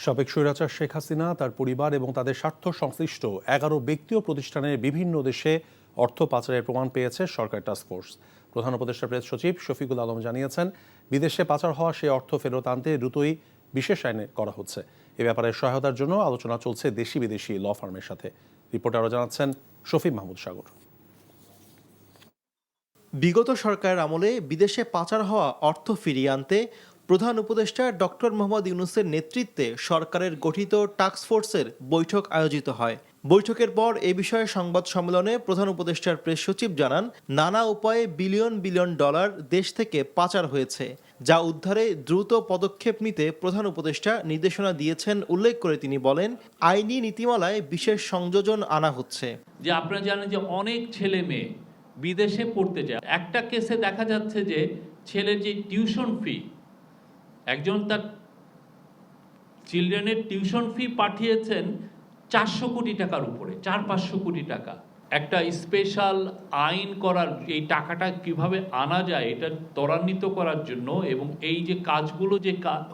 সাবেক স্বৈরাচার শেখ হাসিনা, তার পরিবার এবং তাদের স্বার্থ সংশ্লিষ্ট 11 ব্যক্তি ও প্রতিষ্ঠানের বিভিন্ন দেশে অর্থ পাচারের প্রমাণ পেয়েছে সরকার টাস্কফোর্স। প্রধান উপদেষ্টা প্রেস সচিব শফিকুল আলম জানিয়েছেন, বিদেশে পাচার হওয়া সেই অর্থ ফেরত আনতে দ্রুতই বিশেষ আইন করা হচ্ছে। এ ব্যাপারে সহায়তার জন্য আলোচনা চলছে দেশি বিদেশি ল ফার্মের সাথে। রিপোর্টে আরও জানাচ্ছেন শফি মাহমুদ সাগর। বিগত সরকারের আমলে বিদেশে পাচার হওয়া অর্থ ফিরিয়ে আনতে প্রধান উপদেষ্টা ডক্টর মোহাম্মদ ইউনূসের নেতৃত্বে সরকারের গঠিত টাস্কফোর্সের বৈঠক আয়োজিত হয়। বৈঠকের পর এ বিষয়ে সংবাদ সম্মেলনে প্রধান উপদেষ্টার প্রেস সচিব জানান, নানা উপায়ে বিলিয়ন বিলিয়ন ডলার দেশ থেকে পাচার হয়েছে, যা উদ্ধারে দ্রুত পদক্ষেপ নিতে প্রধান উপদেষ্টা নির্দেশনা দিয়েছেন উল্লেখ করে তিনি বলেন, আইনি নীতিমালায় বিশেষ সংযোজন আনা হচ্ছে। যে আপনারা জানেন যে অনেক ছেলে মেয়ে বিদেশে পড়তে যায়। একটা কেসে দেখা যাচ্ছে যে ছেলের যে টিউশন ফি, একজন তার চিলড্রেনের টিউশন ফি পাঠিয়েছেন 400 কোটি টাকার উপরে, 400-500 কোটি টাকা। একটা স্পেশাল আইন করার, এই টাকাটা কিভাবে আনা যায় এটা ত্বরান্বিত করার জন্য, এবং এই যে কাজগুলো যে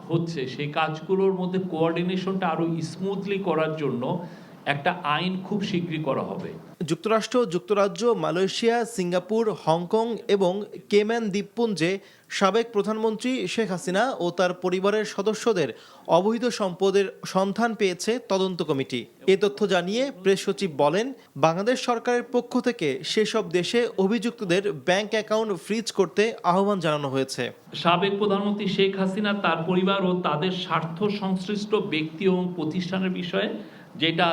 হচ্ছে সেই কাজগুলোর মধ্যে কোঅর্ডিনেশনটা আরো স্মুথলি করার জন্য একটা আইন খুব শীঘ্রই করা হবে। যুক্তরাষ্ট্র, যুক্তরাজ্য, মালয়েশিয়া, সিঙ্গাপুর, হংকং এবং কেম্যান দ্বীপপুঞ্জে সাবেক প্রধানমন্ত্রী শেখ হাসিনা ও তার পরিবারের সদস্যদের অবৈধ সম্পদের সন্ধান পেয়েছে তদন্ত কমিটি। এ তথ্য জানিয়ে প্রেস সচিব বলেন, বাংলাদেশ সরকারের পক্ষ থেকে সেসব দেশে অভিযুক্তদের ব্যাংক অ্যাকাউন্ট ফ্রিজ করতে আহ্বান জানানো হয়েছে। সাবেক প্রধানমন্ত্রী শেখ হাসিনা, তার পরিবার ও তাদের স্বার্থ সংশ্লিষ্ট ব্যক্তি এবং প্রতিষ্ঠানের বিষয়ে যেটা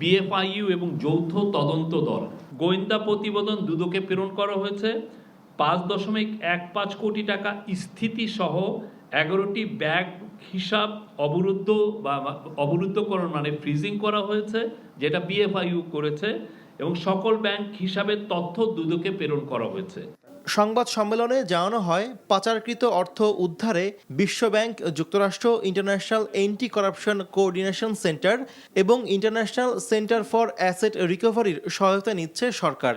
বিএফআইইউ এবং যৌথ তদন্ত দল গোয়েন্দা প্রতিবেদন দুদকে প্রেরণ করা হয়েছে। 5.15 কোটি টাকা স্থিতিসহ 11টি ব্যাংক হিসাব অবরুদ্ধকরণ মানে ফ্রিজিং করা হয়েছে, যেটা বিএফআইইউ করেছে, এবং সকল ব্যাংক হিসাবের তথ্য দুদকে প্রেরণ করা হয়েছে। সংবাদ সম্মেলনে জানানো হয়, পাচারকৃত অর্থ উদ্ধারে বিশ্বব্যাংক, যুক্তরাষ্ট্র international anti corruption coordination centre এবং ইন্টারন্যাশনাল সেন্টার ফর অ্যাসেট রিকভারির সহায়তা নিচ্ছে সরকার।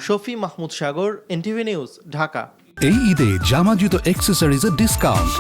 শফি মাহমুদ সাগর, এনটিভি নিউজ, ঢাকা। এই ঈদে জামা জুতো অ্যাক্সেসরিজের ডিসকাউন্ট।